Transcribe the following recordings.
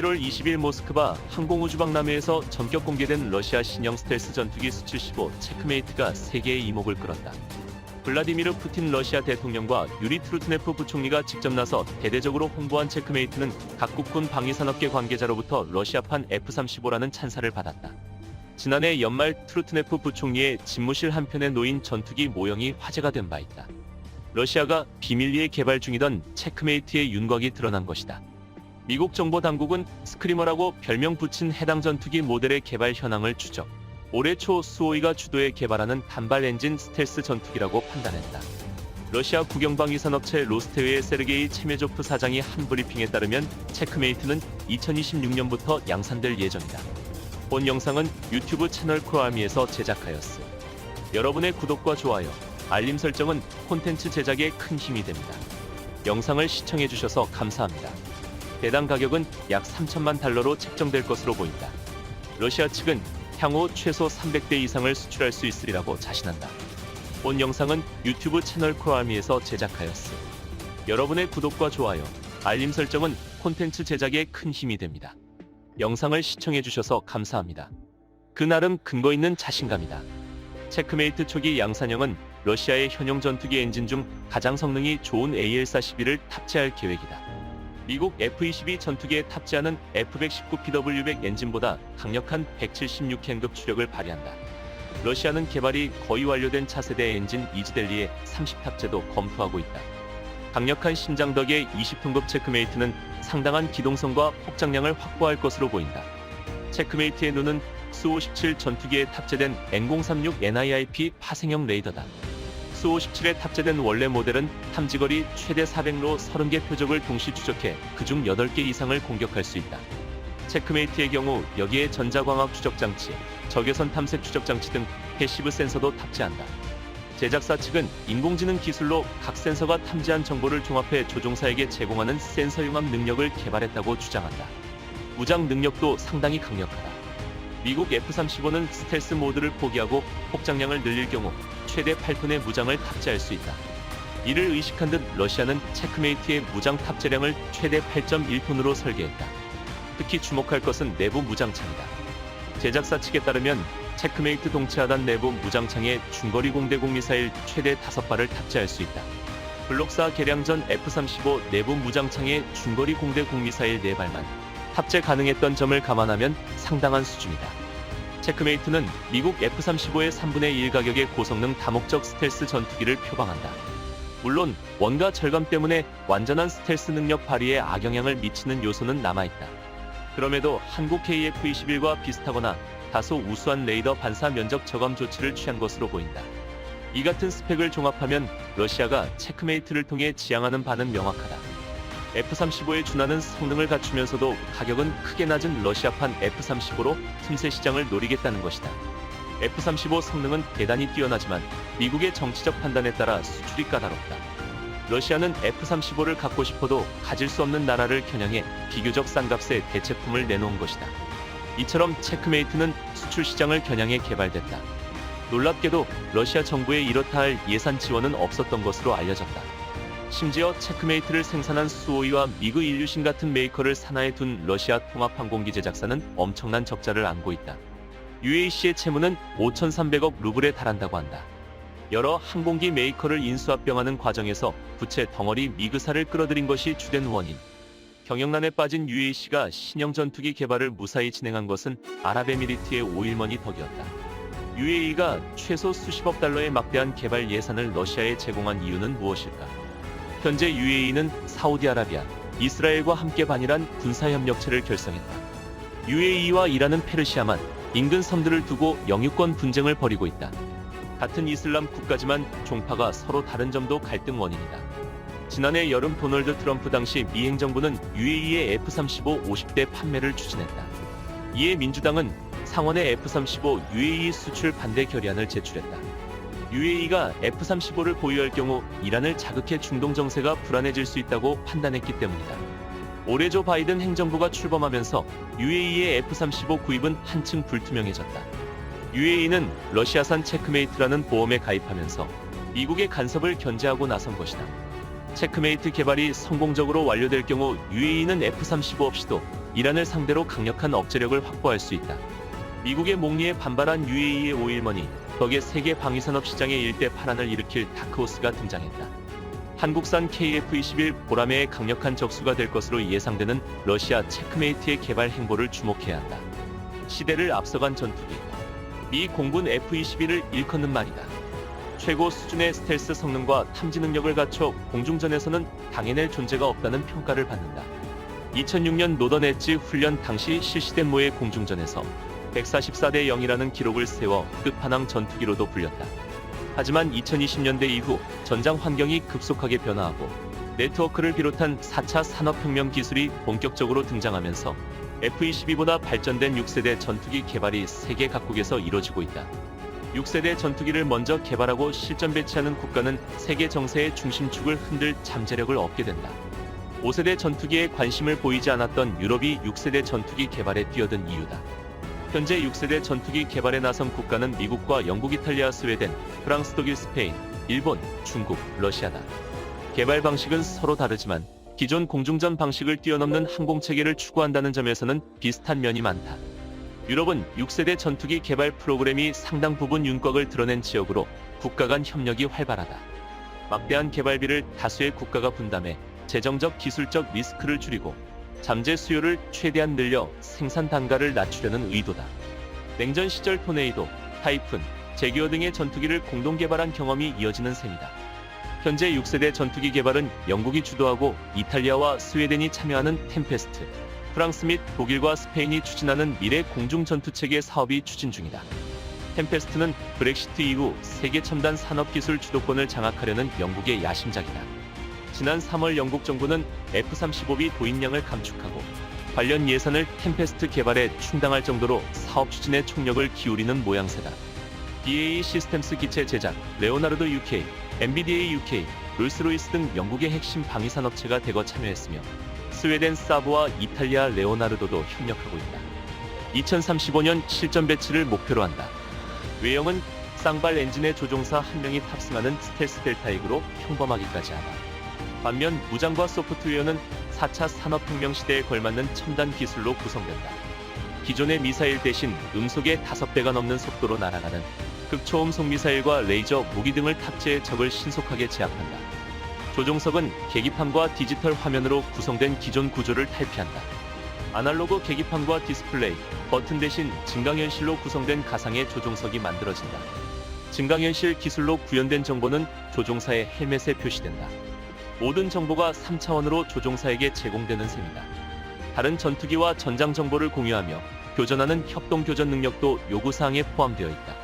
7월 20일 모스크바 항공우주박람회에서 전격 공개된 러시아 신형 스텔스 전투기 수-75 체크메이트가 세계의 이목을 끌었다. 블라디미르 푸틴 러시아 대통령과 유리 트루트네프 부총리가 직접 나서 대대적으로 홍보한 체크메이트는 각국군 방위산업계 관계자로부터 러시아판 F-35라는 찬사를 받았다. 지난해 연말 트루트네프 부총리의 집무실 한편에 놓인 전투기 모형이 화제가 된 바 있다. 러시아가 비밀리에 개발 중이던 체크메이트의 윤곽이 드러난 것이다. 미국 정보 당국은 스크리머라고 별명 붙인 해당 전투기 모델의 개발 현황을 추적. 올해 초 수호이가 주도해 개발하는 단발 엔진 스텔스 전투기라고 판단했다. 러시아 국영방위산업체 로스테웨의 세르게이 체메조프 사장이 한 브리핑에 따르면 체크메이트는 2026년부터 양산될 예정이다. 본 영상은 유튜브 채널 크로아미에서 제작하였으. 여러분의 구독과 좋아요, 알림 설정은 콘텐츠 제작에 큰 힘이 됩니다. 영상을 시청해주셔서 감사합니다. 배당 가격은 약 3천만 달러로 책정될 것으로 보인다. 러시아 측은 향후 최소 300대 이상을 수출할 수 있으리라고 자신한다. 본 영상은 유튜브 채널 크로아미에서 제작하였으. 여러분의 구독과 좋아요, 알림 설정은 콘텐츠 제작에 큰 힘이 됩니다. 영상을 시청해주셔서 감사합니다. 그 나름 근거 있는 자신감이다. 체크메이트 초기 양산형은 러시아의 현용 전투기 엔진 중 가장 성능이 좋은 AL-41을 탑재할 계획이다. 미국 F-22 전투기에 탑재하는 F-119PW100 엔진보다 강력한 176캔급 추력을 발휘한다. 러시아는 개발이 거의 완료된 차세대 엔진 이즈델리의 30 탑재도 검토하고 있다. 강력한 심장 덕에 20톤급 체크메이트는 상당한 기동성과 폭장량을 확보할 것으로 보인다. 체크메이트의 눈은 수-57 전투기에 탑재된 N036 NIIP 파생형 레이더다. 수-57에 탑재된 원래 모델은 탐지거리 최대 400로 30개 표적을 동시 추적해 그중 8개 이상을 공격할 수 있다. 체크메이트의 경우 여기에 전자광학 추적장치, 적외선 탐색 추적장치 등 패시브 센서도 탑재한다. 제작사 측은 인공지능 기술로 각 센서가 탐지한 정보를 종합해 조종사에게 제공하는 센서 융합 능력을 개발했다고 주장한다. 무장 능력도 상당히 강력하다. 미국 F-35는 스텔스 모드를 포기하고 폭장량을 늘릴 경우 최대 8톤의 무장을 탑재할 수 있다. 이를 의식한 듯 러시아는 체크메이트의 무장 탑재량을 최대 8.1톤으로 설계했다. 특히 주목할 것은 내부 무장창이다. 제작사 측에 따르면 체크메이트 동체하단 내부 무장창에 중거리 공대공 미사일 최대 5발을 탑재할 수 있다. 블록사 개량 전 F-35 내부 무장창에 중거리 공대공 미사일 4발만 탑재 가능했던 점을 감안하면 상당한 수준이다. 체크메이트는 미국 F-35의 3분의 1 가격의 고성능 다목적 스텔스 전투기를 표방한다. 물론 원가 절감 때문에 완전한 스텔스 능력 발휘에 악영향을 미치는 요소는 남아있다. 그럼에도 한국 KF-21과 비슷하거나 다소 우수한 레이더 반사 면적 저감 조치를 취한 것으로 보인다. 이 같은 스펙을 종합하면 러시아가 체크메이트를 통해 지향하는 바는 명확하다. F-35에 준하는 성능을 갖추면서도 가격은 크게 낮은 러시아판 F-35로 틈새 시장을 노리겠다는 것이다. F-35 성능은 대단히 뛰어나지만 미국의 정치적 판단에 따라 수출이 까다롭다. 러시아는 F-35를 갖고 싶어도 가질 수 없는 나라를 겨냥해 비교적 싼 값에 대체품을 내놓은 것이다. 이처럼 체크메이트는 수출 시장을 겨냥해 개발됐다. 놀랍게도 러시아 정부에 이렇다 할 예산 지원은 없었던 것으로 알려졌다. 심지어 체크메이트를 생산한 수호이와 미그 인류신 같은 메이커를 산하에 둔 러시아 통합항공기 제작사는 엄청난 적자를 안고 있다. UAC의 채무는 5,300억 루블에 달한다고 한다. 여러 항공기 메이커를 인수합병하는 과정에서 부채 덩어리 미그사를 끌어들인 것이 주된 원인. 경영난에 빠진 UAC가 신형 전투기 개발을 무사히 진행한 것은 아랍에미리트의 오일머니 덕이었다. UAE가 최소 수십억 달러의 막대한 개발 예산을 러시아에 제공한 이유는 무엇일까? 현재 UAE는 사우디아라비아, 이스라엘과 함께 반이란 군사협력체를 결성했다. UAE와 이란은 페르시아만, 인근 섬들을 두고 영유권 분쟁을 벌이고 있다. 같은 이슬람 국가지만 종파가 서로 다른 점도 갈등 원인이다. 지난해 여름 도널드 트럼프 당시 미 행정부는 UAE의 F-35 50대 판매를 추진했다. 이에 민주당은 상원에 F-35 UAE 수출 반대 결의안을 제출했다. UAE가 F-35를 보유할 경우 이란을 자극해 중동 정세가 불안해질 수 있다고 판단했기 때문이다. 올해 조 바이든 행정부가 출범하면서 UAE의 F-35 구입은 한층 불투명해졌다. UAE는 러시아산 체크메이트라는 보험에 가입하면서 미국의 간섭을 견제하고 나선 것이다. 체크메이트 개발이 성공적으로 완료될 경우 UAE는 F-35 없이도 이란을 상대로 강력한 억제력을 확보할 수 있다. 미국의 목리에 반발한 UAE의 오일머니, 덕에 세계 방위산업 시장의 일대 파란을 일으킬 다크호스가 등장했다. 한국산 KF-21 보라매의 강력한 적수가 될 것으로 예상되는 러시아 체크메이트의 개발 행보를 주목해야 한다. 시대를 앞서간 전투기. 미 공군 F-21을 일컫는 말이다. 최고 수준의 스텔스 성능과 탐지 능력을 갖춰 공중전에서는 당해낼 존재가 없다는 평가를 받는다. 2006년 노던 엣지 훈련 당시 실시된 모의 공중전에서 144대 0이라는 기록을 세워 끝판왕 전투기로도 불렸다. 하지만 2020년대 이후 전장 환경이 급속하게 변화하고 네트워크를 비롯한 4차 산업혁명 기술이 본격적으로 등장하면서 F-22보다 발전된 6세대 전투기 개발이 세계 각국에서 이뤄지고 있다. 6세대 전투기를 먼저 개발하고 실전 배치하는 국가는 세계 정세의 중심축을 흔들 잠재력을 얻게 된다. 5세대 전투기에 관심을 보이지 않았던 유럽이 6세대 전투기 개발에 뛰어든 이유다. 현재 6세대 전투기 개발에 나선 국가는 미국과 영국, 이탈리아, 스웨덴, 프랑스, 독일, 스페인, 일본, 중국, 러시아다. 개발 방식은 서로 다르지만 기존 공중전 방식을 뛰어넘는 항공체계를 추구한다는 점에서는 비슷한 면이 많다. 유럽은 6세대 전투기 개발 프로그램이 상당 부분 윤곽을 드러낸 지역으로 국가 간 협력이 활발하다. 막대한 개발비를 다수의 국가가 분담해 재정적 기술적 리스크를 줄이고 잠재 수요를 최대한 늘려 생산 단가를 낮추려는 의도다. 냉전 시절 토네이도, 타이푼, 제규어 등의 전투기를 공동 개발한 경험이 이어지는 셈이다. 현재 6세대 전투기 개발은 영국이 주도하고 이탈리아와 스웨덴이 참여하는 템페스트, 프랑스 및 독일과 스페인이 추진하는 미래 공중전투체계 사업이 추진 중이다. 템페스트는 브렉시트 이후 세계 첨단 산업기술 주도권을 장악하려는 영국의 야심작이다. 지난 3월 영국 정부는 F-35B 도입량을 감축하고 관련 예산을 템페스트 개발에 충당할 정도로 사업 추진에 총력을 기울이는 모양새다. BAE 시스템스 기체 제작, 레오나르도 UK, MBDA UK, 롤스로이스 등 영국의 핵심 방위산업체가 대거 참여했으며 스웨덴 사브와 이탈리아 레오나르도도 협력하고 있다. 2035년 실전 배치를 목표로 한다. 외형은 쌍발 엔진의 조종사 1명이 탑승하는 스텔스 델타익으로 평범하기까지 하다. 반면 무장과 소프트웨어는 4차 산업혁명 시대에 걸맞는 첨단 기술로 구성된다. 기존의 미사일 대신 음속의 5배가 넘는 속도로 날아가는 극초음속 미사일과 레이저 무기 등을 탑재해 적을 신속하게 제압한다. 조종석은 계기판과 디지털 화면으로 구성된 기존 구조를 탈피한다. 아날로그 계기판과 디스플레이, 버튼 대신 증강현실로 구성된 가상의 조종석이 만들어진다. 증강현실 기술로 구현된 정보는 조종사의 헬멧에 표시된다. 모든 정보가 3차원으로 조종사에게 제공되는 셈이다. 다른 전투기와 전장 정보를 공유하며 교전하는 협동교전 능력도 요구사항에 포함되어 있다.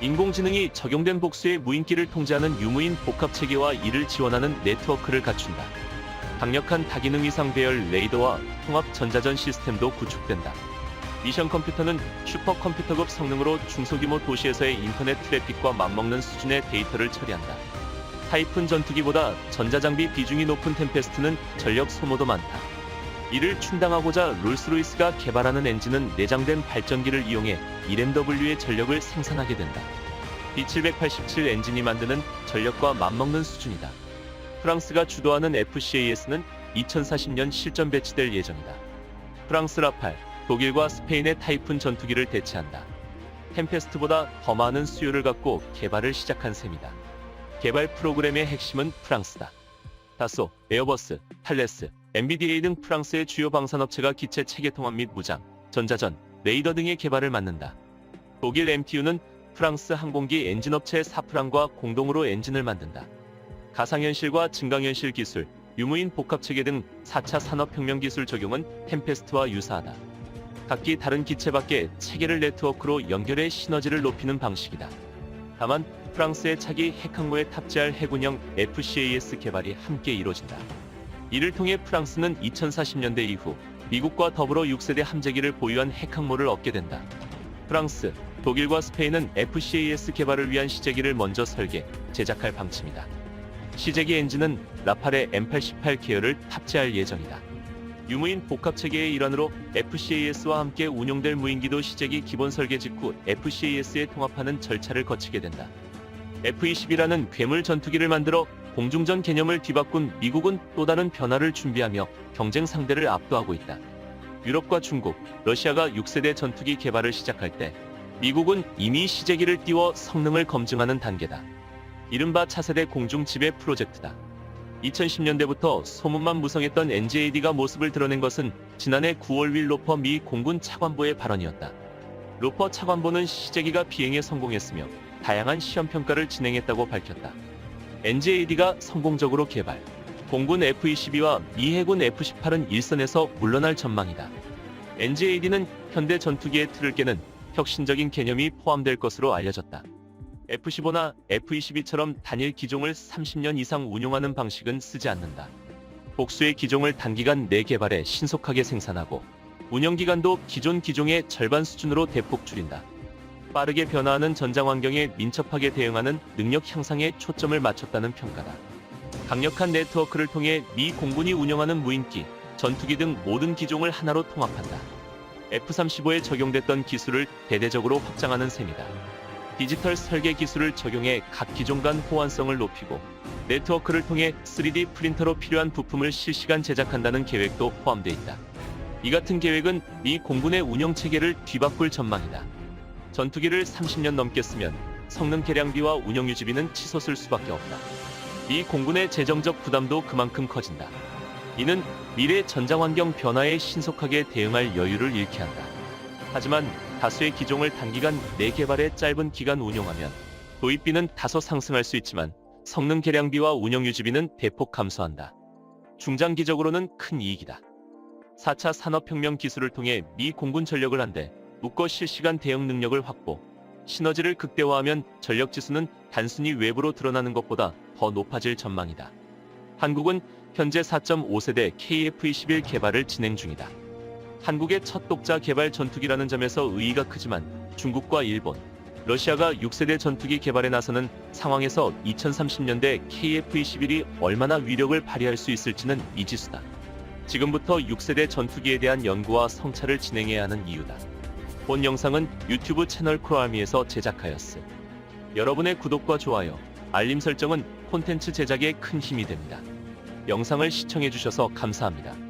인공지능이 적용된 복수의 무인기를 통제하는 유무인 복합체계와 이를 지원하는 네트워크를 갖춘다. 강력한 다기능 위상 배열 레이더와 통합 전자전 시스템도 구축된다. 미션 컴퓨터는 슈퍼컴퓨터급 성능으로 중소규모 도시에서의 인터넷 트래픽과 맞먹는 수준의 데이터를 처리한다. 타이푼 전투기보다 전자장비 비중이 높은 템페스트는 전력 소모도 많다. 이를 충당하고자 롤스로이스가 개발하는 엔진은 내장된 발전기를 이용해 1MW의 전력을 생산하게 된다. B787 엔진이 만드는 전력과 맞먹는 수준이다. 프랑스가 주도하는 FCAS는 2040년 실전 배치될 예정이다. 프랑스 라팔, 독일과 스페인의 타이푼 전투기를 대체한다. 템페스트보다 더 많은 수요를 갖고 개발을 시작한 셈이다. 개발 프로그램의 핵심은 프랑스다. 다소, 에어버스, 탈레스, MBDA 등 프랑스의 주요 방산업체가 기체 체계 통합 및 무장, 전자전, 레이더 등의 개발을 맡는다. 독일 MTU는 프랑스 항공기 엔진업체 사프랑과 공동으로 엔진을 만든다. 가상현실과 증강현실 기술, 유무인 복합체계 등 4차 산업혁명 기술 적용은 템페스트와 유사하다. 각기 다른 기체 밖에 체계를 네트워크로 연결해 시너지를 높이는 방식이다. 다만 프랑스의 차기 핵항모에 탑재할 해군형 FCAS 개발이 함께 이뤄진다. 이를 통해 프랑스는 2040년대 이후 미국과 더불어 6세대 함재기를 보유한 핵항모를 얻게 된다. 프랑스, 독일과 스페인은 FCAS 개발을 위한 시제기를 먼저 설계, 제작할 방침이다. 시제기 엔진은 라팔의 M88 계열을 탑재할 예정이다. 유무인 복합체계의 일환으로 FCAS와 함께 운용될 무인기도 시제기 기본 설계 직후 FCAS에 통합하는 절차를 거치게 된다. F-22라는 괴물 전투기를 만들어 공중전 개념을 뒤바꾼 미국은 또 다른 변화를 준비하며 경쟁 상대를 압도하고 있다. 유럽과 중국, 러시아가 6세대 전투기 개발을 시작할 때 미국은 이미 시제기를 띄워 성능을 검증하는 단계다. 이른바 차세대 공중지배 프로젝트다. 2010년대부터 소문만 무성했던 NGAD가 모습을 드러낸 것은 지난해 9월 윌 로퍼 미 공군 차관보의 발언이었다. 로퍼 차관보는 시제기가 비행에 성공했으며 다양한 시험평가를 진행했다고 밝혔다. NGAD가 성공적으로 개발, 공군 F-22와 미 해군 F-18은 일선에서 물러날 전망이다. NGAD는 현대 전투기의 틀을 깨는 혁신적인 개념이 포함될 것으로 알려졌다. F-15나 F-22처럼 단일 기종을 30년 이상 운용하는 방식은 쓰지 않는다. 복수의 기종을 단기간 내 개발해 신속하게 생산하고 운영기간도 기존 기종의 절반 수준으로 대폭 줄인다. 빠르게 변화하는 전장 환경에 민첩하게 대응하는 능력 향상에 초점을 맞췄다는 평가다. 강력한 네트워크를 통해 미 공군이 운영하는 무인기, 전투기 등 모든 기종을 하나로 통합한다. F-35에 적용됐던 기술을 대대적으로 확장하는 셈이다. 디지털 설계 기술을 적용해 각 기종 간 호환성을 높이고 네트워크를 통해 3D 프린터로 필요한 부품을 실시간 제작한다는 계획도 포함되어 있다. 이 같은 계획은 미 공군의 운영 체계를 뒤바꿀 전망이다. 전투기를 30년 넘게 쓰면 성능 개량비와 운영 유지비는 치솟을 수밖에 없다. 미 공군의 재정적 부담도 그만큼 커진다. 이는 미래 전장 환경 변화에 신속하게 대응할 여유를 잃게 한다. 하지만 다수의 기종을 단기간 내 개발에 짧은 기간 운용하면 도입비는 다소 상승할 수 있지만 성능 개량비와 운영 유지비는 대폭 감소한다. 중장기적으로는 큰 이익이다. 4차 산업혁명 기술을 통해 미 공군 전력을 한데 묶어 실시간 대응 능력을 확보, 시너지를 극대화하면 전력 지수는 단순히 외부로 드러나는 것보다 더 높아질 전망이다. 한국은 현재 4.5세대 KF-21 개발을 진행 중이다. 한국의 첫 독자 개발 전투기라는 점에서 의의가 크지만 중국과 일본, 러시아가 6세대 전투기 개발에 나서는 상황에서 2030년대 KF-21이 얼마나 위력을 발휘할 수 있을지는 미지수다. 지금부터 6세대 전투기에 대한 연구와 성찰을 진행해야 하는 이유다. 본 영상은 유튜브 채널 크로아미에서 제작하였음. 여러분의 구독과 좋아요, 알림 설정은 콘텐츠 제작에 큰 힘이 됩니다. 영상을 시청해주셔서 감사합니다.